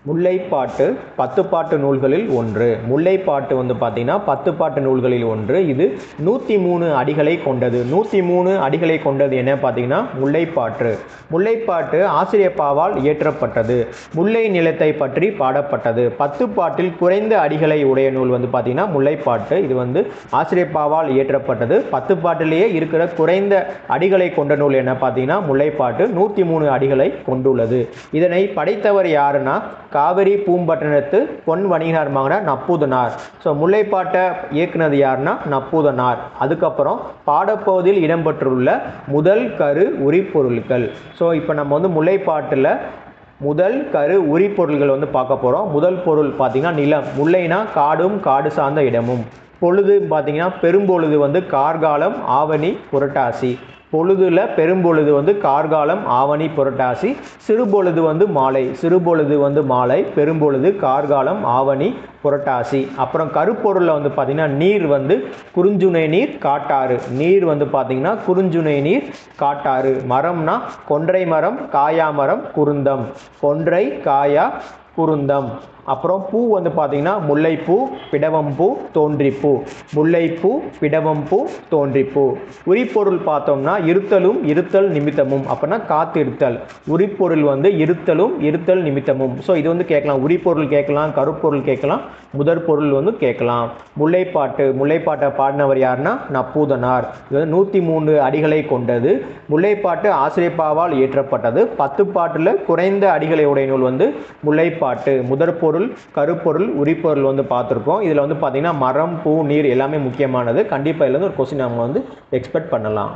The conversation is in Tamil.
முல்லைப்பாட்டு 10 பாட்டு நூல்களில் ஒன்று. முல்லைப்பாட்டு வந்து பார்த்தீங்கன்னா 10 பாட்டு நூல்களில் ஒன்று. இது 103 அடிகளை கொண்டது. 103 அடிகளை கொண்டது என்ன பார்த்தீங்கன்னா முல்லைப்பாட்டு. முல்லைப்பாட்டு ஆசிரியப்பாவால் இயற்றப்பட்டது. முல்லை நிலத்தை பற்றி பாடப்பட்டது. 10 பாட்டில் குறைந்த அடிகளை உடைய நூல் வந்து பார்த்தீங்கன்னா முல்லைப்பாட்டு. இது வந்து ஆசிரியப்பாவால் இயற்றப்பட்டது. 10 பாட்டிலேயே இருக்கிற குறைந்த அடிகளை கொண்ட நூல் என்ன பார்த்தீங்கன்னா முல்லைப்பாட்டு. 103 அடிகளை கொண்டுள்ளது. இதனை படைத்தவர் யாருன்னா காவிரி பூம்பட்டினத்து பொன் வணிகனார் மகனார் நப்பூதனார். ஸோ முல்லைப்பாட்டை இயக்குனது யாருன்னா நப்பூதனார். அதுக்கப்புறம் பாடப்பகுதியில் இடம்பெற்றுள்ள முதல் கரு உரிப்பொருட்கள். ஸோ இப்போ நம்ம வந்து முல்லைப்பாட்டில் முதல் கரு உரிப்பொருள்கள் வந்து பார்க்க போகிறோம். முதல் பொருள் பார்த்திங்கன்னா நிலம். முல்லைனா காடும் காடு சார்ந்த இடமும். பொழுது பார்த்திங்கன்னா பெரும்பொழுது வந்து கார்காலம் ஆவணி புரட்டாசி. பொழுதுல பெரும்பொழுது வந்து கார்காலம் ஆவணி புரட்டாசி. சிறுபொழுது வந்து மாலை. சிறுபொழுது வந்து மாலை. பெரும்பொழுது கார்காலம் ஆவணி புரட்டாசி. அப்புறம் கருப்பொருளில் வந்து பார்த்திங்கன்னா நீர் வந்து குறுஞ்சுனை நீர் காட்டாறு. நீர் வந்து பார்த்திங்கன்னா குறுஞ்சுனை நீர் காட்டாறு. மரம்னா கொன்றை மரம் காயா மரம் குருந்தம். கொன்றை காயா குருந்தம். அப்புறம் பூ வந்து பார்த்திங்கன்னா முல்லைப்பூ பிடவம்பூ தோன்றிப்பூ. முல்லைப்பூ பிடவம்பூ தோன்றிப்பூ. உரிப்பொருள் பார்த்தோம்னா இருத்தலும் இருத்தல் நிமித்தமும். அப்படின்னா காத்திருத்தல். உரிப்பொருள் வந்து இருத்தலும் இருத்தல் நிமித்தமும். ஸோ இது வந்து கேட்கலாம். உரிப்பொருள் கேட்கலாம், கருப்பொருள் கேட்கலாம், முதற் பொருள் வந்து கேட்கலாம். முல்லைப்பாட்டு. முல்லைப்பாட்டை பாடினவர் யாருன்னா நப்பூதனார். இது வந்து 103 அடிகளை கொண்டது. முல்லைப்பாட்டு ஆசிரியப்பாவால் இயற்றப்பட்டது. 10 பாட்டில் குறைந்த அடிகளை உடைய நூல் வந்து முல்லைப்பாட்டு. முதற் பொருள் கருப்பொருள் உரிப்பொருள் வந்து பார்த்துருக்கோம். இதில் வந்து பார்த்தீங்கன்னா மரம் பூ நீர் எல்லாமே முக்கியமானது. கண்டிப்பாக இதில் ஒரு கொஸ்டின் நம்ம வந்து எக்ஸ்பெக்ட் பண்ணலாம்.